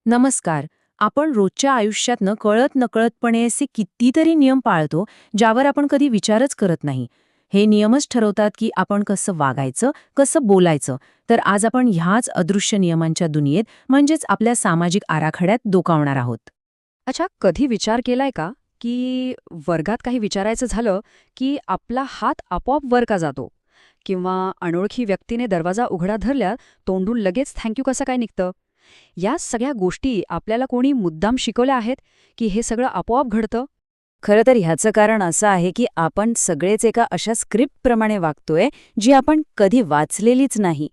नमस्कार. आपण रोजच्या आयुष्यात कळत-नकळतपणे असे कितीतरी नियम पाळतो, ज्यावर आपण कधी विचारच करत नाही. हे नियमच ठरवतात की आपण कसं वागायचं, कसं बोलायचं. तर आज आपण ह्याच अदृश्य नियमांच्या दुनियेत म्हणजेच आपल्या सामाजिक आराखड्यात डोकावणार आहोत. अच्छा, कधी विचार केलाय का, की वर्गात काही विचारायचं झालं, की आपला हात आपोआप वर का जातो? किंवा अनोळखी व्यक्तीने दरवाजा उघडा धरल्या, तोंडून लगेच थँक यू कसं काय निघतं? या सगळ्या गोष्टी आपल्याला कोणी मुद्दाम शिकवल्या आहेत, की हे सगळं आपोआप घडतं? खरं तर ह्याचं कारण असं आहे की आपण सगळेच एका अशा स्क्रिप्टप्रमाणे वागतोय जी आपण कधी वाचलेलीच नाही.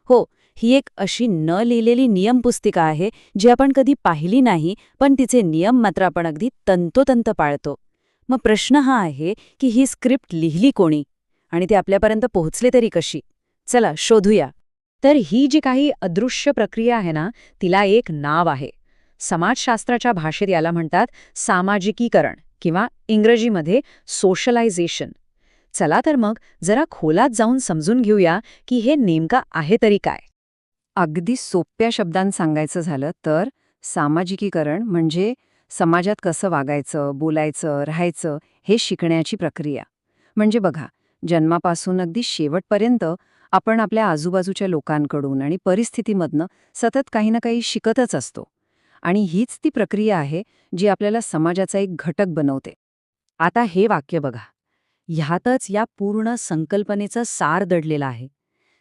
हो, ही एक अशी न लिहिलेली नियमपुस्तिका आहे जी आपण कधी पाहिली नाही, पण तिचे नियम मात्र आपण अगदी तंतोतंत पाळतो. मग प्रश्न हा आहे की ही स्क्रिप्ट लिहिली कोणी आणि ती आपल्यापर्यंत पोहोचली तरी कशी? चला शोधूया. तर ही जी काही अदृश्य प्रक्रिया आहे ना, तिला एक नाव आहे. समाजशास्त्राच्या भाषेत याला म्हणतात सामाजिकीकरण किंवा इंग्रजीमध्ये सोशलायझेशन. चला तर मग जरा खोलात जाऊन समजून घेऊया की हे नेमकं आहे तरी काय. अगदी सोप्या शब्दांत सांगायचं झालं तर सामाजिकीकरण म्हणजे समाजात कसं वागायचं, बोलायचं, राहायचं हे शिकण्याची प्रक्रिया. म्हणजे बघा, जन्मापासून अगदी शेवटपर्यंत आपण आपल्या आजूबाजूच्या लोकांकडून आणि परिस्थितीमधनं सतत काही ना काही शिकतच असतो. आणि हीच ती प्रक्रिया आहे जी आपल्याला समाजाचा एक घटक बनवते. आता हे वाक्य बघा, ह्यातच या पूर्ण संकल्पनेचं सार दडलेलं आहे.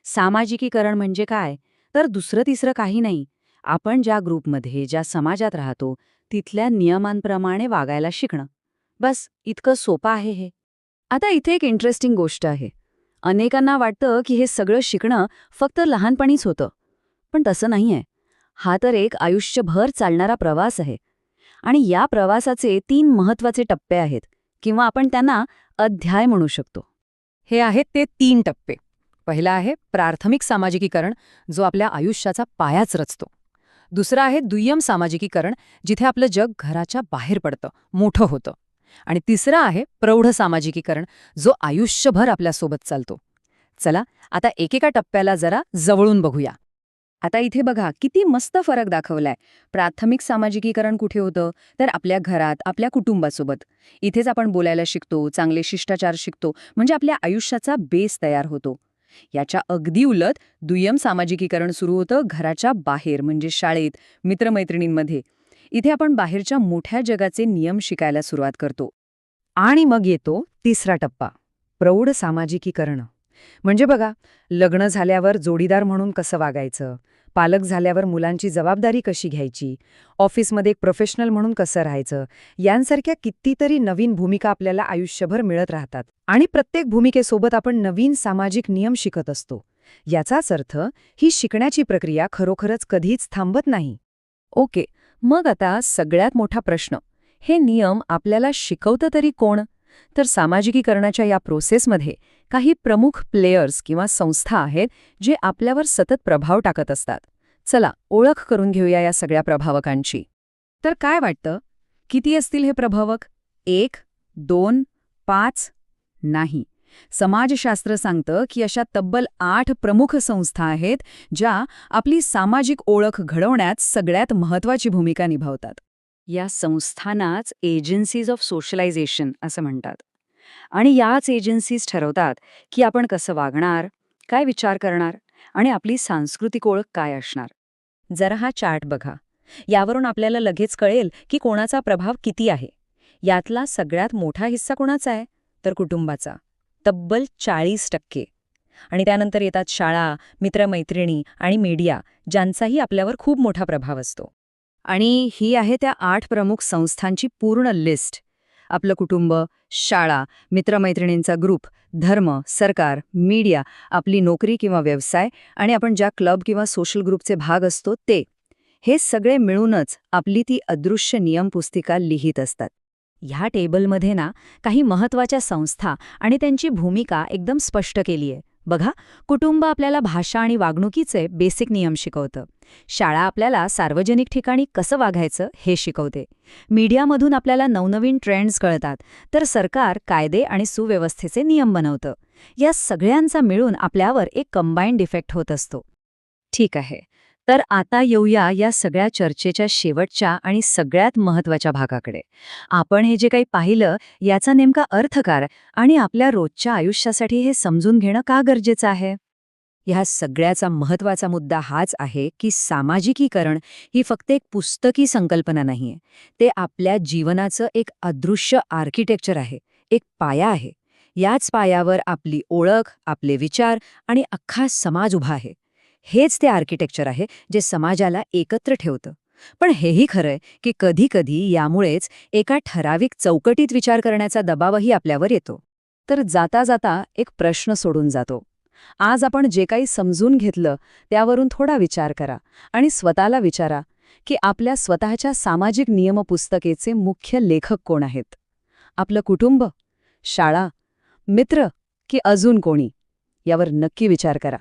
सामाजिकीकरण म्हणजे काय? तर दुसरं तिसरं काही नाही. आपण ज्या ग्रुपमध्ये, ज्या समाजात राहतो, तिथल्या नियमांप्रमाणे वागायला शिकणं. बस इतकं सोपं आहे हे. आता इथे एक इंटरेस्टिंग गोष्ट आहे. अनेकांना वाटतं की हे सगळं शिकणं फक्त लहानपणीच होतं. पण तसं नाहीये. हा तर एक आयुष्यभर चालणारा प्रवास आहे. आणि या प्रवासाचे 3 महत्वाचे टप्पे आहेत किंवा आपण त्यांना अध्याय म्हणू शकतो. हे आहेत ते 3 टप्पे. पहिला आहे प्राथमिक सामाजिकीकरण, जो आपल्या आयुष्याचा पायाच रचतो. दुसरं आहे दुय्यम सामाजिकीकरण, जिथे आपलं जग घराच्या बाहेर पडतं, मोठं होतं. आणि तिसरं आहे प्रौढ सामाजिकीकरण, जो आयुष्यभर आपल्यासोबत चालतो. चला आता एकेका टप्प्याला जरा जवळून बघूया. आता इथे बघा किती मस्त फरक दाखवलाय. प्राथमिक सामाजिकीकरण कुठे होतं? तर आपल्या घरात, आपल्या कुटुंबासोबत. इथेच आपण बोलायला शिकतो, चांगले शिष्टाचार शिकतो, म्हणजे आपल्या आयुष्याचा बेस तयार होतो. याच्या अगदी उलट दुय्यम सामाजिकीकरण सुरू होतं घराच्या बाहेर, म्हणजे शाळेत, मित्रमैत्रिणींमध्ये. इथे आपण बाहेरच्या मोठ्या जगाचे नियम शिकायला सुरुवात करतो. आणि मग येतो तिसरा टप्पा, प्रौढ सामाजिकीकरण. म्हणजे बघा, लग्न झाल्यावर जोडीदार म्हणून कसं वागायचं, पालक झाल्यावर मुलांची जबाबदारी कशी घ्यायची, ऑफिसमध्ये एक प्रोफेशनल म्हणून कसं राहायचं, यांसारख्या कितीतरी नवीन भूमिका आपल्याला आयुष्यभर मिळत राहतात. आणि प्रत्येक भूमिकेसोबत आपण नवीन सामाजिक नियम शिकत असतो. याचाच अर्थ ही शिकण्याची प्रक्रिया खरोखरच कधीच थांबत नाही. ओके, मग आता सगळ्यात मोठा प्रश्न, हे नियम आपल्याला शिकवतं तरी कोण? तर सामाजिकीकरणाच्या या प्रोसेसमध्ये काही प्रमुख प्लेयर्स किंवा संस्था आहेत जे आपल्यावर सतत प्रभाव टाकत असतात. चला ओळख करून घेऊया या सगळ्या प्रभावकांची. तर काय वाटतं, किती असतील हे प्रभावक? 1, 2, 5? नाही. समाजशास्त्र सांगतं की अशा तब्बल 8 प्रमुख संस्था आहेत ज्या आपली सामाजिक ओळख घडवण्यात सगळ्यात महत्त्वाची भूमिका निभावतात. या संस्थांनाच एजन्सीज ऑफ सोशलायझेशन असं म्हणतात. आणि याच एजन्सीज ठरवतात की आपण कसं वागणार, काय विचार करणार आणि आपली सांस्कृतिक ओळख काय असणार. जरा हा चार्ट बघा. यावरून आपल्याला लगेच कळेल की कोणाचा प्रभाव किती आहे. यातला सगळ्यात मोठा हिस्सा कोणाचा आहे? तर कुटुंबाचा. तब्बल 40%. आणि त्यानंतर येतात शाळा, मित्रमैत्रिणी आणि मीडिया, ज्यांचाही आपल्यावर खूप मोठा प्रभाव असतो. आणि ही आहे त्या 8 प्रमुख संस्थांची पूर्ण लिस्ट. आपलं कुटुंब, शाळा, मित्रमैत्रिणींचा ग्रुप, धर्म, सरकार, मीडिया, आपली नोकरी किंवा व्यवसाय आणि आपण ज्या क्लब किंवा सोशल ग्रुपचे भाग असतो ते. हे सगळे मिळूनच आपली ती अदृश्य नियमपुस्तिका लिहित असतात. ह्या टेबलमध्ये ना काही महत्त्वाच्या संस्था आणि त्यांची भूमिका एकदम स्पष्ट केली आहे. बघा, कुटुंब आपल्याला भाषा आणि वागणुकीचे बेसिक नियम शिकवतं. शाळा आपल्याला सार्वजनिक ठिकाणी कसं वागायचं हे शिकवते. मीडियामधून आपल्याला नवनवीन ट्रेंड्स कळतात, तर सरकार कायदे आणि सुव्यवस्थेचे नियम बनवतं. या सगळ्यांचा मिळून आपल्यावर एक कंबाइंड इफेक्ट होत असतो. ठीक आहे, तर आता येऊया या सगळ्या चर्चेच्या शेवटच्या आणि सगळ्यात महत्त्वाच्या भागाकडे. आपण हे जे काही पाहिलं याचा नेमका अर्थ काय आणि आपल्या रोजच्या आयुष्यासाठी हे समजून घेणं का गरजेचं आहे? ह्या सगळ्याचा महत्वाचा मुद्दा हाच आहे की सामाजिकीकरण ही फक्त एक पुस्तकी संकल्पना नाहीये. ते आपल्या जीवनाचं एक अदृश्य आर्किटेक्चर आहे, एक पाया आहे. याच पायावर आपली ओळख, आपले विचार आणि अख्खा समाज उभा आहे. हेच ते आर्किटेक्चर आहे जे समाजाला एकत्र ठेवतं. पण हेही खरंय की कधी-कधी यामुळेच एका ठराविक चौकटीत विचार करण्याचा दबावही आपल्यावर येतो. तर जाता जाता एक प्रश्न सोडून जातो. आज आपण जे काही समजून घेतलं त्यावरून थोडा विचार करा आणि स्वतःला विचारा की आपल्या स्वतःच्या सामाजिक नियमपुस्तिकेचे मुख्य लेखक कोण आहेत? आपलं कुटुंब, शाळा, मित्र की अजून कोणी? यावर नक्की विचार करा.